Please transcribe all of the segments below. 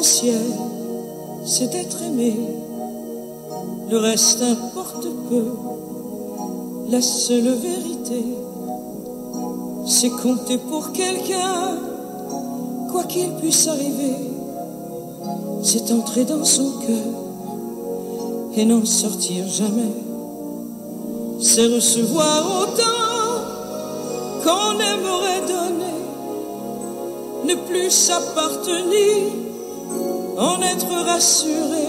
L'essentiel, c'est d'être aimé. Le reste importe peu. La seule vérité, c'est compter pour quelqu'un, quoi qu'il puisse arriver. C'est entrer dans son cœur et n'en sortir jamais. C'est recevoir autant qu'on aimerait donner, ne plus s'appartenir, en être rassuré.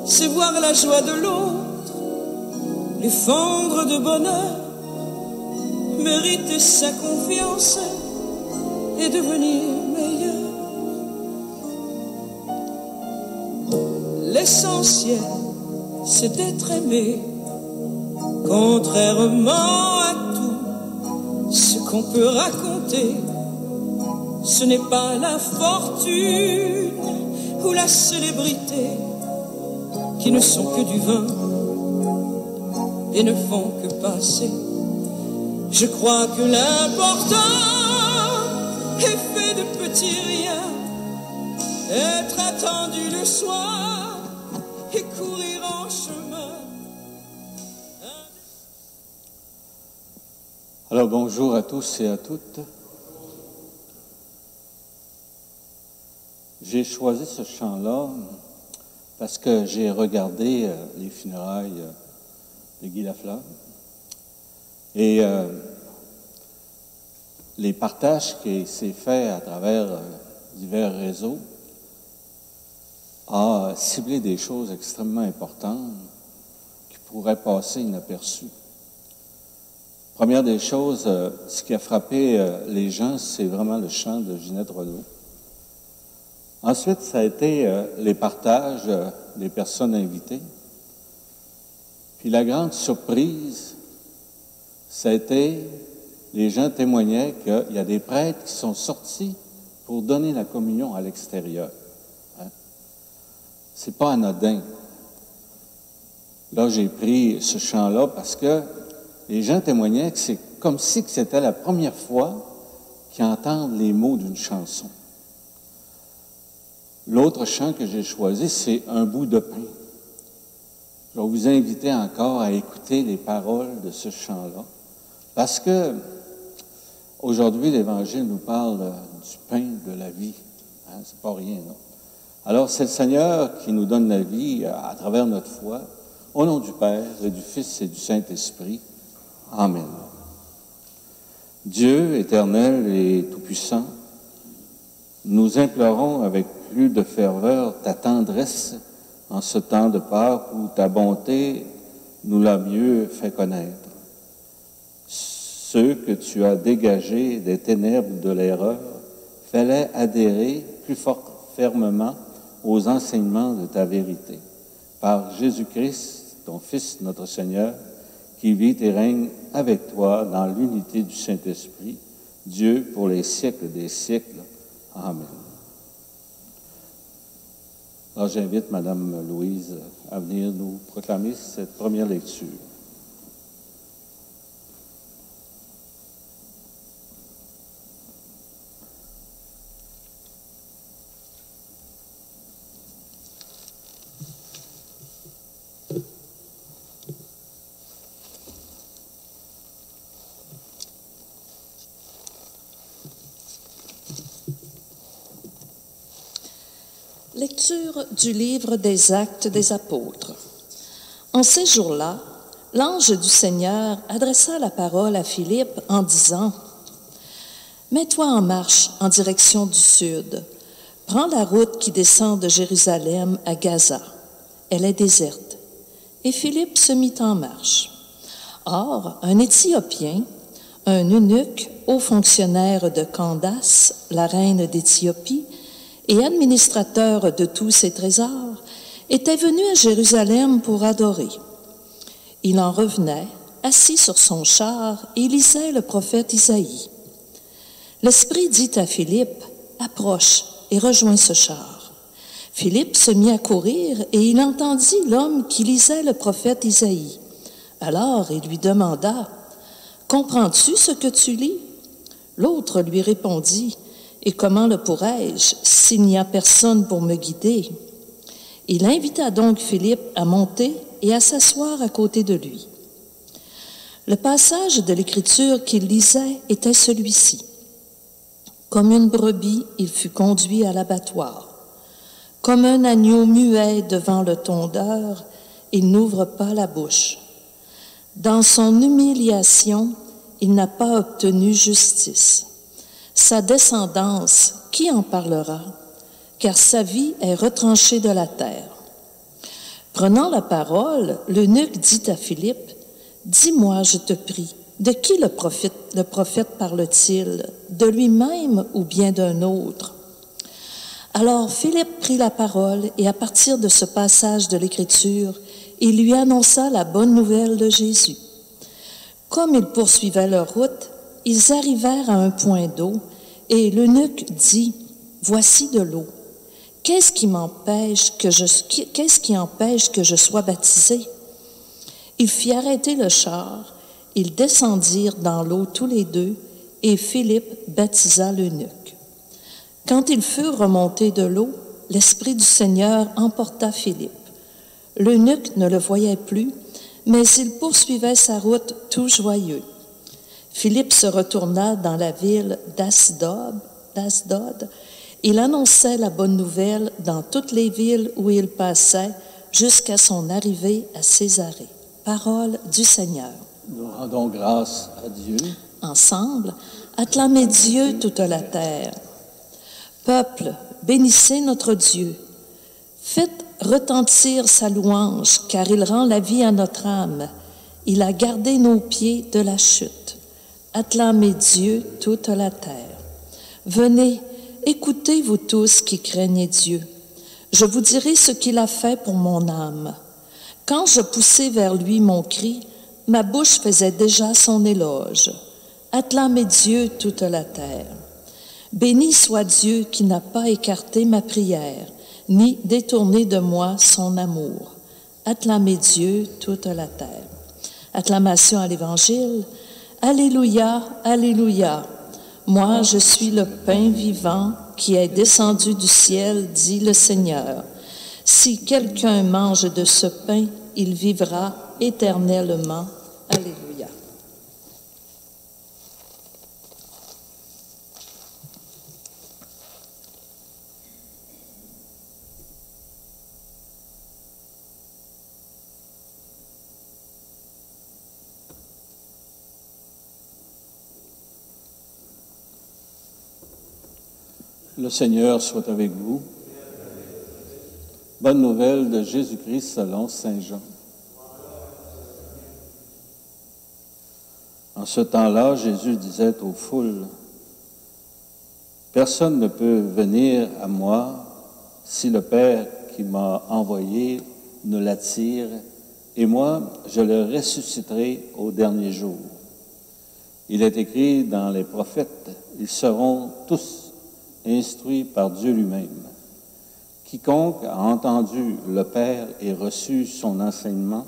C'est voir la joie de l'autre, lui fendre de bonheur, mériter sa confiance et devenir meilleur. L'essentiel, c'est d'être aimé, contrairement à tout ce qu'on peut raconter. Ce n'est pas la fortune ou la célébrité qui ne sont que du vin et ne font que passer. Je crois que l'important est fait de petits riens, être attendu le soir et courir en chemin. Alors bonjour à tous et à toutes. J'ai choisi ce chant-là parce que j'ai regardé les funérailles de Guy Lafleur et les partages qui s'est fait à travers divers réseaux a ciblé des choses extrêmement importantes qui pourraient passer inaperçues. Première des choses, ce qui a frappé les gens, c'est vraiment le chant de Ginette Renaud. Ensuite, ça a été les partages des personnes invitées. Puis la grande surprise, ça a été, les gens témoignaient qu'il y a des prêtres qui sont sortis pour donner la communion à l'extérieur. Hein? C'est pas anodin. Là, j'ai pris ce chant-là parce que les gens témoignaient que c'est comme si c'était la première fois qu'ils entendent les mots d'une chanson. L'autre chant que j'ai choisi, c'est « Un bout de pain ». Je vais vous inviter encore à écouter les paroles de ce chant-là, parce que aujourd'hui, l'Évangile nous parle du pain de la vie. Hein, c'est pas rien, non? Alors, c'est le Seigneur qui nous donne la vie à travers notre foi, au nom du Père et du Fils et du Saint-Esprit. Amen. Dieu éternel et tout-puissant, nous implorons avec plus de ferveur ta tendresse en ce temps de Pâques où ta bonté nous l'a mieux fait connaître. Ceux que tu as dégagés des ténèbres de l'erreur, fallait adhérer plus fermement aux enseignements de ta vérité. Par Jésus-Christ, ton Fils, notre Seigneur, qui vit et règne avec toi dans l'unité du Saint-Esprit, Dieu pour les siècles des siècles. Amen. Alors j'invite Mme Louise à venir nous proclamer cette première lecture. Lecture du livre des Actes des Apôtres. En ces jours-là, l'ange du Seigneur adressa la parole à Philippe en disant « Mets-toi en marche en direction du sud. Prends la route qui descend de Jérusalem à Gaza. Elle est déserte. » Et Philippe se mit en marche. Or, un Éthiopien, un eunuque, haut fonctionnaire de Candace, la reine d'Éthiopie, et administrateur de tous ses trésors, était venu à Jérusalem pour adorer. Il en revenait, assis sur son char, et lisait le prophète Isaïe. L'Esprit dit à Philippe, « Approche et rejoins ce char. » Philippe se mit à courir, et il entendit l'homme qui lisait le prophète Isaïe. Alors il lui demanda, « Comprends-tu ce que tu lis? » L'autre lui répondit, « Et comment le pourrais-je s'il n'y a personne pour me guider? Il invita donc Philippe à monter et à s'asseoir à côté de lui. Le passage de l'Écriture qu'il lisait était celui-ci. Comme une brebis, il fut conduit à l'abattoir. Comme un agneau muet devant le tondeur, il n'ouvre pas la bouche. Dans son humiliation, il n'a pas obtenu justice. Sa descendance, qui en parlera? Car sa vie est retranchée de la terre. Prenant la parole, l'eunuque dit à Philippe, « Dis-moi, je te prie, de qui le prophète parle-t-il? De lui-même ou bien d'un autre? » Alors Philippe prit la parole et à partir de ce passage de l'Écriture, il lui annonça la bonne nouvelle de Jésus. Comme ils poursuivaient leur route, ils arrivèrent à un point d'eau et l'eunuque dit, « Voici de l'eau. Qu'est-ce qui empêche que je sois baptisé? » Il fit arrêter le char, ils descendirent dans l'eau tous les deux et Philippe baptisa l'eunuque. Quand ils furent remontés de l'eau, l'Esprit du Seigneur emporta Philippe. L'eunuque ne le voyait plus, mais il poursuivait sa route tout joyeux. Philippe se retourna dans la ville d'Asdod. Il annonçait la bonne nouvelle dans toutes les villes où il passait jusqu'à son arrivée à Césarée. Parole du Seigneur. Nous rendons grâce à Dieu. Ensemble, acclamez Dieu toute la terre. Peuple, bénissez notre Dieu. Faites retentir sa louange, car il rend la vie à notre âme. Il a gardé nos pieds de la chute. Acclamez Dieu toute la terre. Venez, écoutez vous tous qui craignez Dieu. Je vous dirai ce qu'il a fait pour mon âme. Quand je poussai vers lui mon cri, ma bouche faisait déjà son éloge. Acclamez Dieu toute la terre. Béni soit Dieu qui n'a pas écarté ma prière, ni détourné de moi son amour. Acclamez Dieu toute la terre. Acclamation à l'Évangile. Alléluia, Alléluia. Moi, je suis le pain vivant qui est descendu du ciel, dit le Seigneur. Si quelqu'un mange de ce pain, il vivra éternellement. Alléluia. Le Seigneur soit avec vous. Bonne nouvelle de Jésus-Christ selon saint Jean. En ce temps-là, Jésus disait aux foules, « Personne ne peut venir à moi si le Père qui m'a envoyé ne l'attire, et moi, je le ressusciterai au dernier jour. Il est écrit dans les prophètes, ils seront tous instruits par Dieu lui-même. Quiconque a entendu le Père et reçu son enseignement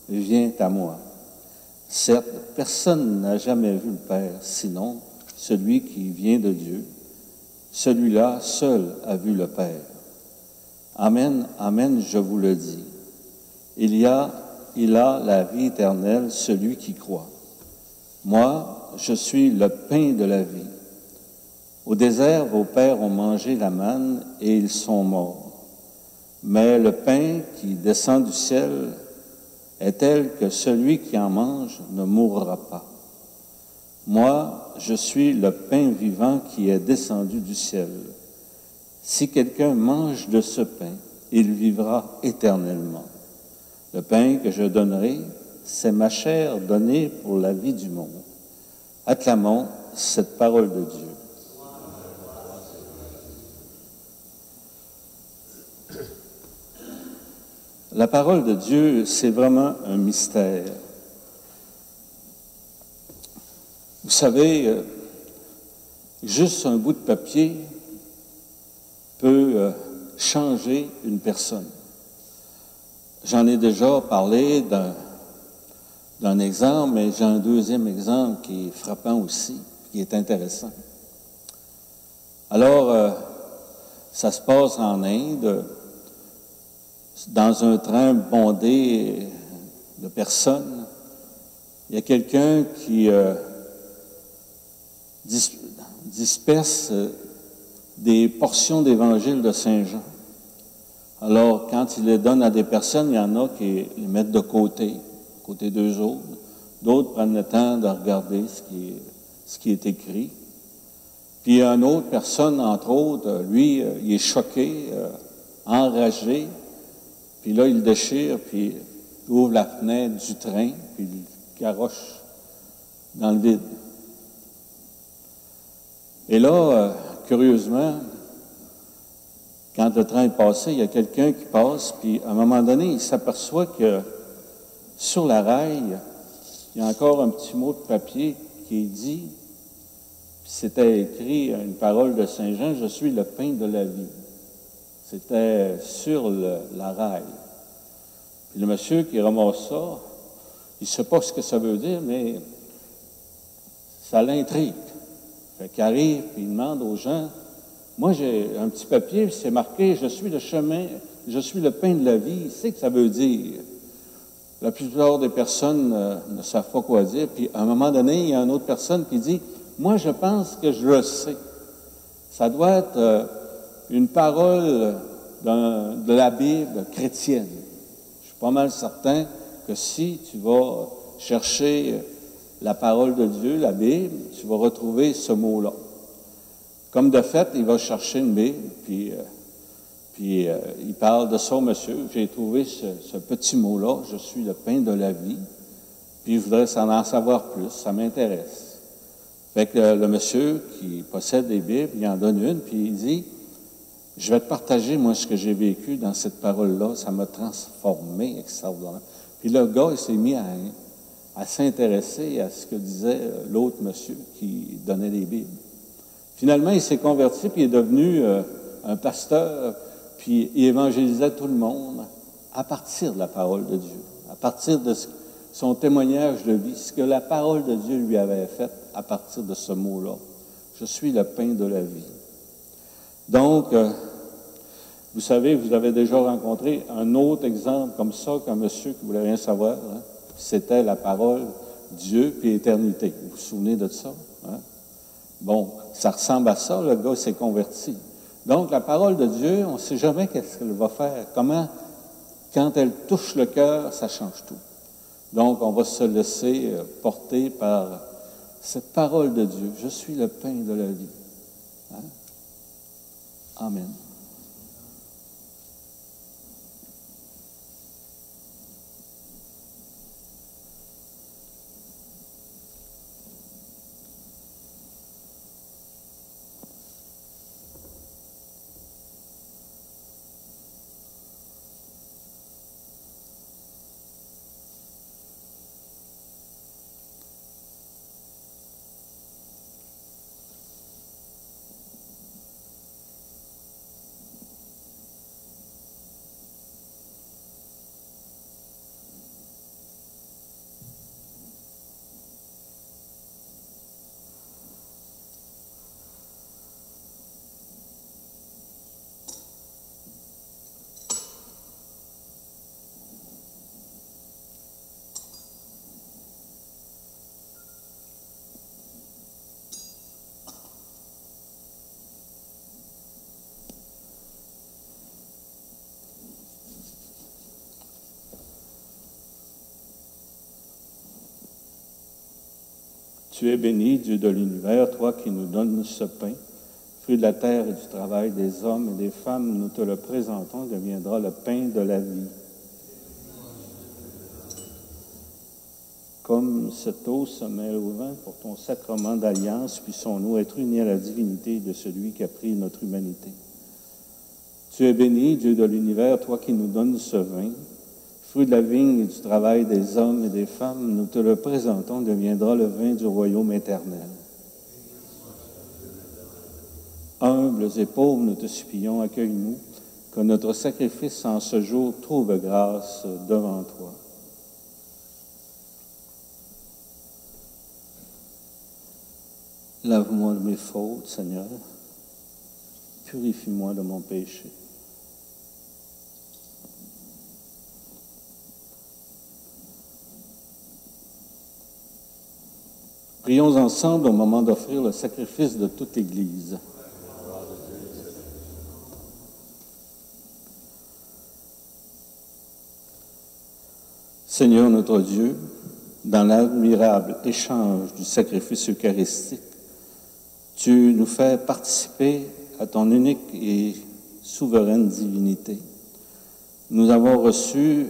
vient à moi. Certes, personne n'a jamais vu le Père, sinon celui qui vient de Dieu. Celui-là seul a vu le Père. Amen, amen, je vous le dis. Il a la vie éternelle, celui qui croit. Moi, je suis le pain de la vie. Au désert, vos pères ont mangé la manne et ils sont morts. Mais le pain qui descend du ciel est tel que celui qui en mange ne mourra pas. Moi, je suis le pain vivant qui est descendu du ciel. Si quelqu'un mange de ce pain, il vivra éternellement. Le pain que je donnerai, c'est ma chair donnée pour la vie du monde. Acclamons cette parole de Dieu. La parole de Dieu, c'est vraiment un mystère. Vous savez, juste un bout de papier peut changer une personne. J'en ai déjà parlé d'un exemple, mais j'ai un 2e exemple qui est frappant aussi, qui est intéressant. Alors, ça se passe en Inde, dans un train bondé de personnes. Il y a quelqu'un qui disperse des portions d'évangile de Saint Jean. Alors, quand il les donne à des personnes, il y en a qui les mettent de côté d'eux autres. D'autres prennent le temps de regarder ce qui est écrit. Puis, il y a une autre personne, entre autres, lui, il est choqué, enragé. Puis là, il le déchire, puis il ouvre la fenêtre du train, puis il garoche dans le vide. Et là, curieusement, quand le train est passé, il y a quelqu'un qui passe, puis à un moment donné, il s'aperçoit que sur la rail, il y a encore un petit mot de papier qui est dit, puis c'était écrit une parole de Saint Jean, « Je suis le pain de la vie ». C'était sur la rail. Puis le monsieur qui ramasse ça, il ne sait pas ce que ça veut dire, mais ça l'intrigue. Fait qu'il arrive, puis il demande aux gens, moi j'ai un petit papier, puis c'est marqué, je suis le chemin, je suis le pain de la vie. Il sait que ça veut dire. La plupart des personnes ne savent pas quoi dire. Puis à un moment donné, il y a une autre personne qui dit, moi je pense que je le sais. Ça doit être une parole de la Bible chrétienne. Je suis pas mal certain que si tu vas chercher la parole de Dieu, la Bible, tu vas retrouver ce mot-là. Comme de fait, il va chercher une Bible, puis il parle de ça, monsieur. J'ai trouvé ce petit mot-là, je suis le pain de la vie, puis je voudrais en savoir plus, ça m'intéresse. Fait que le monsieur qui possède des Bibles, il en donne une, puis il dit, je vais te partager, moi, ce que j'ai vécu dans cette parole-là, ça m'a transformé extraordinairement. Puis le gars, il s'est mis à s'intéresser à ce que disait l'autre monsieur qui donnait des Bibles. Finalement, il s'est converti, puis il est devenu un pasteur, puis il évangélisait tout le monde à partir de la parole de Dieu, à partir de son témoignage de vie, ce que la parole de Dieu lui avait fait à partir de ce mot-là. Je suis le pain de la vie. Donc, vous savez, vous avez déjà rencontré un autre exemple comme ça, qu'un monsieur qui voulait rien savoir, hein? C'était la parole, Dieu puis éternité. Vous vous souvenez de ça? Hein? Bon, ça ressemble à ça, le gars s'est converti. Donc, la parole de Dieu, on ne sait jamais qu'est-ce qu'elle va faire. Comment, quand elle touche le cœur, ça change tout. Donc, on va se laisser porter par cette parole de Dieu. Je suis le pain de la vie. Hein? Amen. Tu es béni, Dieu de l'univers, toi qui nous donnes ce pain, fruit de la terre et du travail des hommes et des femmes, nous te le présentons, il deviendra le pain de la vie. Comme cette eau se mêle au vin pour ton sacrement d'alliance, puissons-nous être unis à la divinité de celui qui a pris notre humanité. Tu es béni, Dieu de l'univers, toi qui nous donnes ce vin, fruit de la vigne et du travail des hommes et des femmes, nous te le présentons, deviendra le vin du royaume éternel. Humbles et pauvres, nous te supplions, accueille-nous, que notre sacrifice en ce jour trouve grâce devant toi. Lave-moi de mes fautes, Seigneur, purifie-moi de mon péché. Prions ensemble au moment d'offrir le sacrifice de toute l'Église. Seigneur notre Dieu, dans l'admirable échange du sacrifice eucharistique, tu nous fais participer à ton unique et souveraine divinité. Nous avons reçu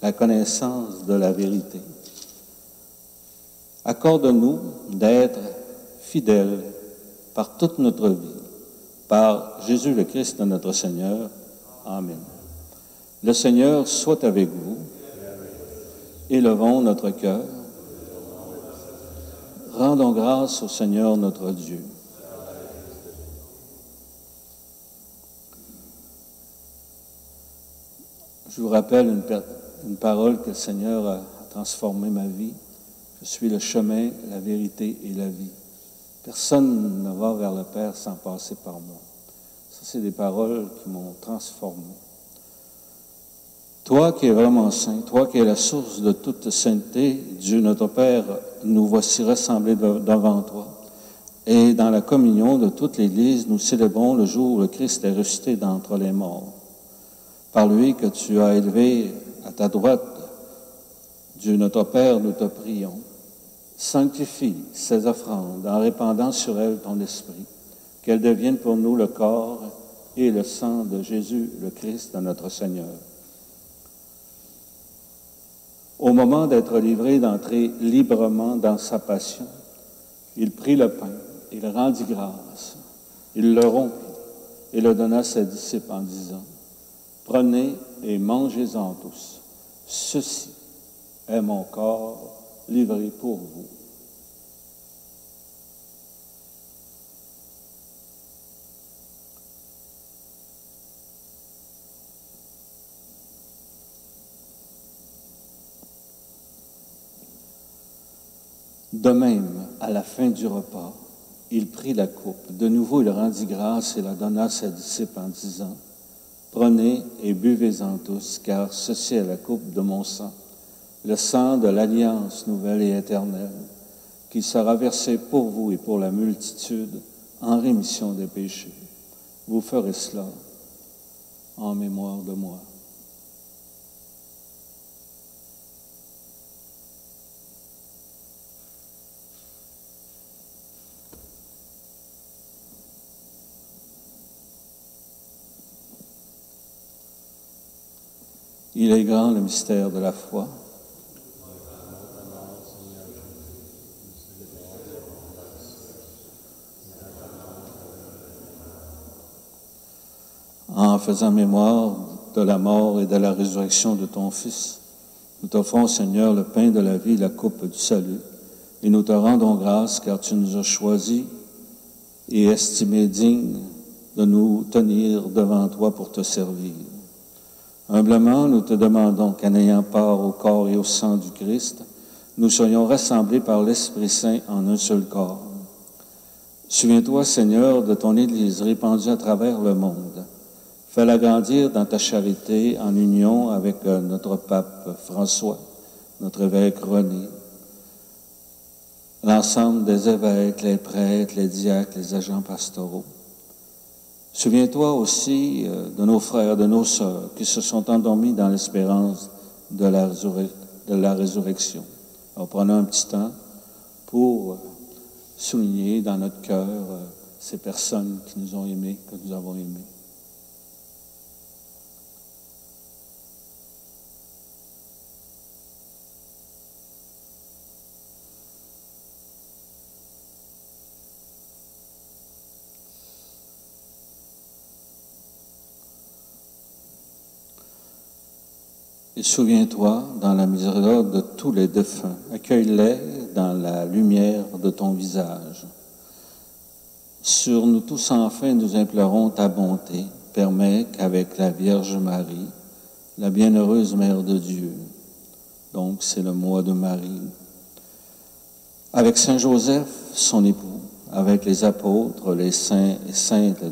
la connaissance de la vérité. Accorde-nous d'être fidèles par toute notre vie, par Jésus le Christ notre Seigneur. Amen. Le Seigneur soit avec vous. Élevons notre cœur. Rendons grâce au Seigneur notre Dieu. Je vous rappelle une parole que le Seigneur a transformé ma vie. Je suis le chemin, la vérité et la vie. Personne ne va vers le Père sans passer par moi. Ça, c'est des paroles qui m'ont transformé. Toi qui es vraiment saint, toi qui es la source de toute sainteté, Dieu notre Père, nous voici rassemblés devant toi. Et dans la communion de toute l'Église, nous célébrons le jour où le Christ est ressuscité d'entre les morts. Par lui que tu as élevé à ta droite, Dieu notre Père, nous te prions. Sanctifie ces offrandes en répandant sur elles ton esprit, qu'elles deviennent pour nous le corps et le sang de Jésus, le Christ, de notre Seigneur. Au moment d'être livré, d'entrer librement dans sa passion, il prit le pain, il rendit grâce, il le rompit et le donna à ses disciples en disant, « Prenez et mangez-en tous. Ceci est mon corps livré pour vous. » De même, à la fin du repas, il prit la coupe. De nouveau, il rendit grâce et la donna à ses disciples en disant, « Prenez et buvez-en tous, car ceci est la coupe de mon sang, le sang de l'alliance nouvelle et éternelle, qui sera versé pour vous et pour la multitude en rémission des péchés. Vous ferez cela en mémoire de moi. » Il est grand le mystère de la foi. En faisant mémoire de la mort et de la résurrection de ton Fils, nous t'offrons, Seigneur, le pain de la vie, la coupe du salut, et nous te rendons grâce car tu nous as choisis et estimés dignes de nous tenir devant toi pour te servir. Humblement, nous te demandons qu'en ayant part au corps et au sang du Christ, nous soyons rassemblés par l'Esprit Saint en un seul corps. Souviens-toi, Seigneur, de ton Église répandue à travers le monde. Fais-la grandir dans ta charité en union avec notre pape François, notre évêque René, l'ensemble des évêques, les prêtres, les diacres, les agents pastoraux. Souviens-toi aussi de nos frères, de nos sœurs qui se sont endormis dans l'espérance de la résurrection. Alors, prenons un petit temps pour souligner dans notre cœur ces personnes qui nous ont aimés, que nous avons aimés. Et souviens-toi, dans la miséricorde de tous les défunts, accueille-les dans la lumière de ton visage. Sur nous tous, enfin, nous implorons ta bonté. Permets qu'avec la Vierge Marie, la bienheureuse Mère de Dieu, donc c'est le mois de Marie, avec Saint Joseph, son époux, avec les apôtres, les saints et saintes,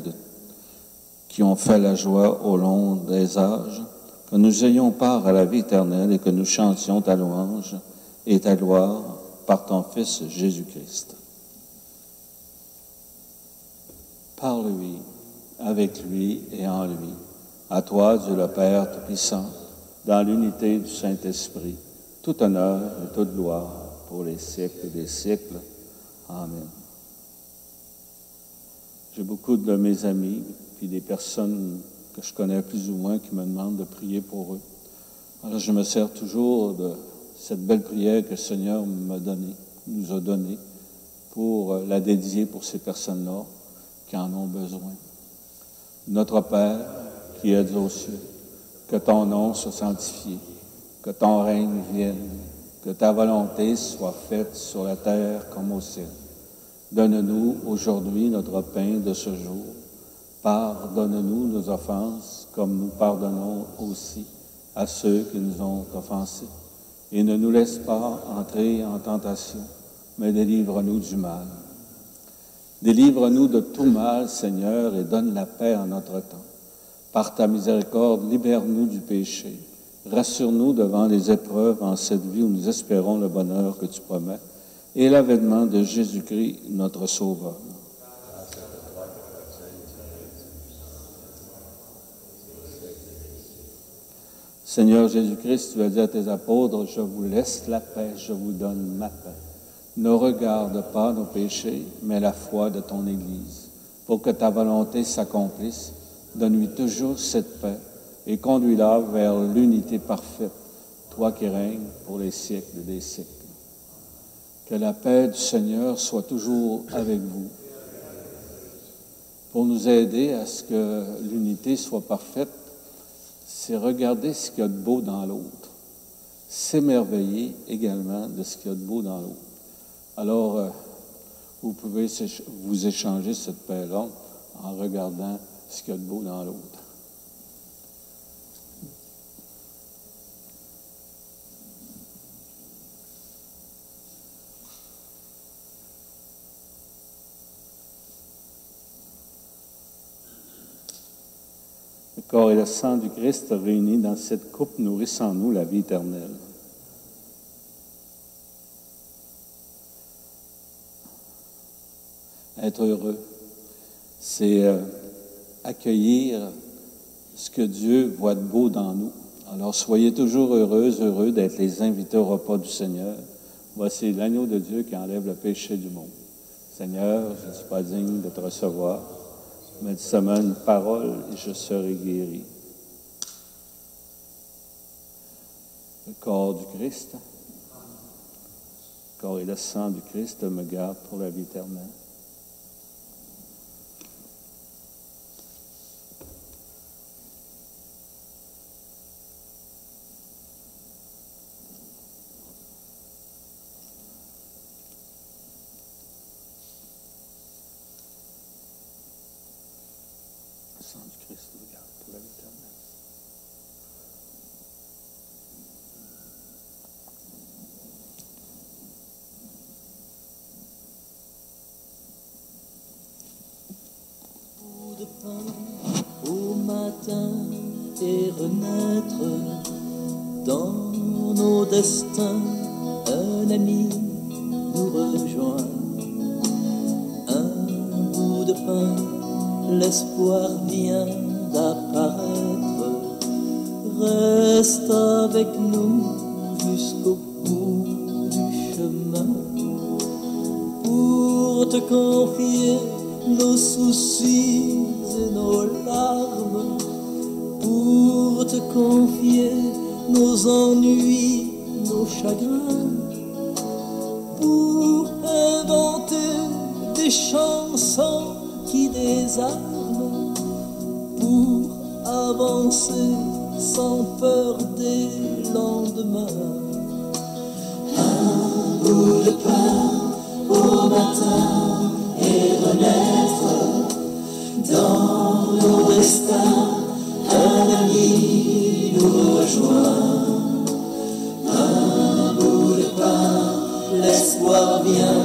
qui ont fait la joie au long des âges, que nous ayons part à la vie éternelle et que nous chantions ta louange et ta gloire par ton Fils Jésus-Christ. Par lui, avec lui et en lui, à toi, Dieu le Père Tout-Puissant, dans l'unité du Saint-Esprit, tout honneur et toute gloire pour les siècles des siècles. Amen. J'ai beaucoup de mes amis, puis des personnes que je connais plus ou moins qui me demandent de prier pour eux. Alors je me sers toujours de cette belle prière que le Seigneur nous a donnée, pour la dédier pour ces personnes-là qui en ont besoin. Notre Père, qui es aux cieux, que ton nom soit sanctifié, que ton règne vienne, que ta volonté soit faite sur la terre comme au ciel. Donne-nous aujourd'hui notre pain de ce jour. Pardonne-nous nos offenses, comme nous pardonnons aussi à ceux qui nous ont offensés. Et ne nous laisse pas entrer en tentation, mais délivre-nous du mal. Délivre-nous de tout mal, Seigneur, et donne la paix en notre temps. Par ta miséricorde, libère-nous du péché. Rassure-nous devant les épreuves en cette vie où nous espérons le bonheur que tu promets et l'avènement de Jésus-Christ, notre Sauveur. Seigneur Jésus-Christ, tu as dit à tes apôtres, je vous laisse la paix, je vous donne ma paix. Ne regarde pas nos péchés, mais la foi de ton Église. Pour que ta volonté s'accomplisse, donne-lui toujours cette paix et conduis-la vers l'unité parfaite, toi qui règnes pour les siècles des siècles. Que la paix du Seigneur soit toujours avec vous, pour nous aider à ce que l'unité soit parfaite. C'est regarder ce qu'il y a de beau dans l'autre, s'émerveiller également de ce qu'il y a de beau dans l'autre. Alors, vous pouvez vous échanger cette paix-là en regardant ce qu'il y a de beau dans l'autre. Le corps et le sang du Christ réunis dans cette coupe nourrissent en nous la vie éternelle. Être heureux, c'est accueillir ce que Dieu voit de beau dans nous. Alors soyez toujours heureux d'être les invités au repas du Seigneur. Voici l'agneau de Dieu qui enlève le péché du monde. Seigneur, je ne suis pas digne de te recevoir, mais dis seulement une parole et je serai guéri. Le corps du Christ, le corps et le sang du Christ me gardent pour la vie éternelle. Le sang du Christ me garde pour la vie éternelle. De pain au matin et renaître dans nos destins. Un ami nous rejoint. Un bout de pain, l'espoir vient d'apparaître. Reste avec nous jusqu'au bout du chemin pour te confier nos soucis et nos larmes, pour te confier nos ennuis, nos chagrins, pour inventer des chansons qui désarment, pour avancer sans peur des lendemains. Un bout de pain au matin et renaître dans nos destins. Un ami nous rejoint. Un bout de pain, l'espoir vient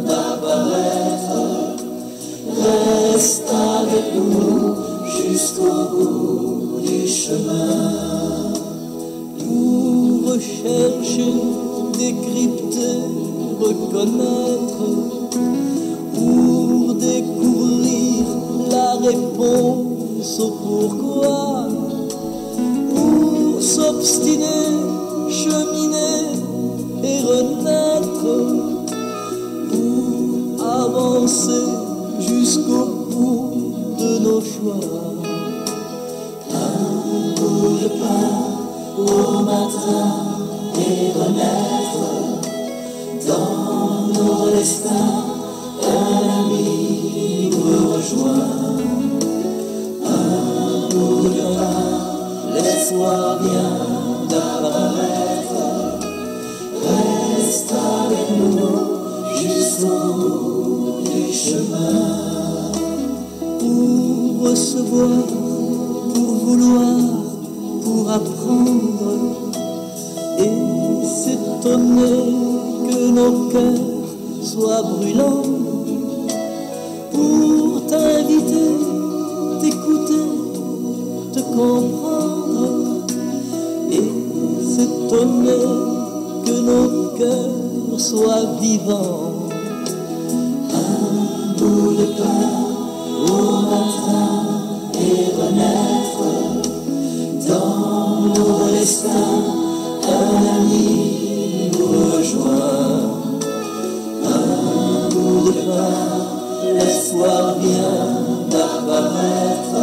d'apparaître. Reste avec nous jusqu'au bout du chemin. Pour rechercher, décrypter, reconnaître, pour découvrir la réponse au pourquoi, pour s'obstiner, cheminer et renaître, pour avancer jusqu'au bout de nos choix. Un bout de pain au matin et renaître dans nos destins. Un ami nous rejoint. Un bout de pain, l'espoir vient d'apparaître. Reste avec nous jusqu'au bout du chemin. Pour recevoir, pour vouloir, pour apprendre et s'étonner que nos cœurs soient brûlants. Pour t'inviter, t'écouter, te comprendre et s'étonner que nos cœurs soient vivants. Un bout de pain au matin et renaître dans nos destins. Un ami nous rejoint. Un bout de pain, l'espoir vient d'apparaître.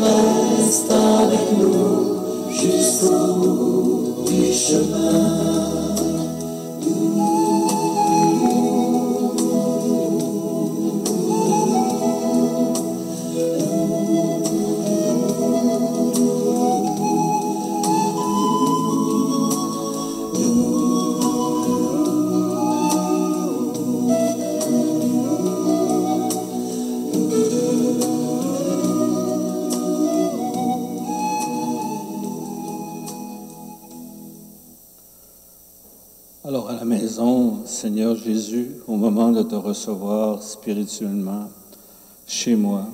Reste avec nous jusqu'au bout du chemin. Alors à la maison, Seigneur Jésus, au moment de te recevoir spirituellement chez moi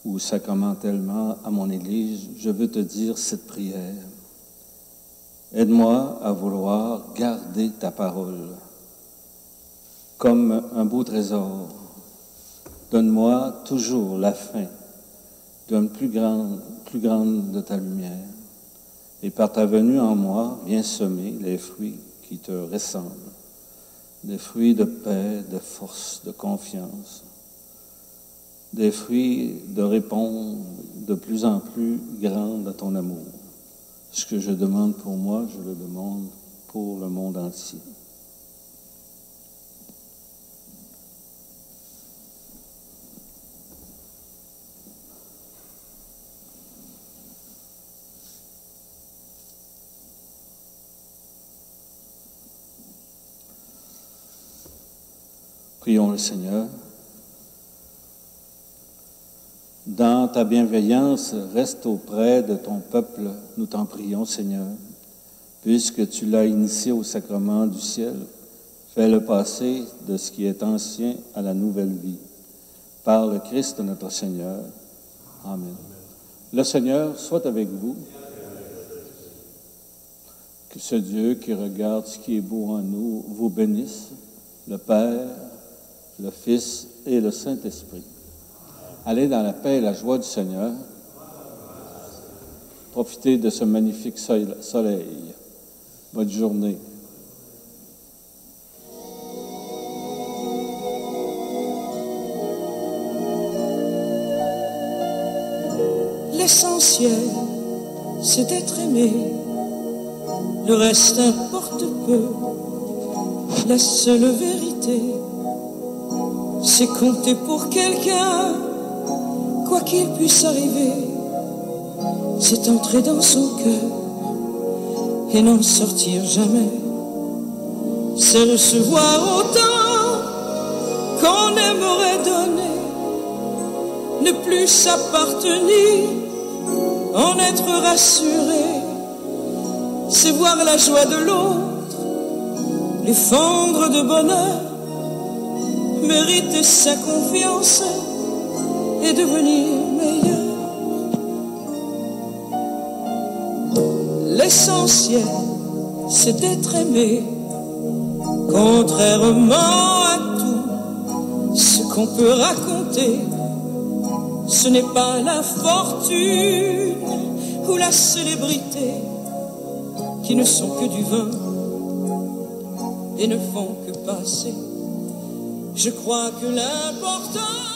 ou sacramentellement à mon Église, je veux te dire cette prière. Aide-moi à vouloir garder ta parole comme un beau trésor. Donne-moi toujours la faim d'une plus grande de ta lumière. Et par ta venue en moi, viens semer les fruits qui te ressemblent, des fruits de paix, de force, de confiance, des fruits de répondre de plus en plus grande à ton amour. Ce que je demande pour moi, je le demande pour le monde entier. Prions le Seigneur. Dans ta bienveillance, reste auprès de ton peuple, nous t'en prions, Seigneur. Puisque tu l'as initié au sacrement du ciel, fais-le passer de ce qui est ancien à la nouvelle vie. Par le Christ notre Seigneur. Amen. Le Seigneur soit avec vous. Que ce Dieu qui regarde ce qui est beau en nous vous bénisse, le Père, le Fils et le Saint-Esprit. Allez dans la paix et la joie du Seigneur. Profitez de ce magnifique soleil. Bonne journée. L'essentiel, c'est d'être aimé. Le reste importe peu. La seule vérité, c'est compter pour quelqu'un, quoi qu'il puisse arriver. C'est entrer dans son cœur et n'en sortir jamais. C'est recevoir autant qu'on aimerait donner, ne plus s'appartenir, en être rassuré. C'est voir la joie de l'autre, les fendre de bonheur, mériter sa confiance et devenir meilleur. L'essentiel, c'est d'être aimé, contrairement à tout ce qu'on peut raconter. Ce n'est pas la fortune ou la célébrité qui ne sont que du vin et ne font que passer. Je crois que l'important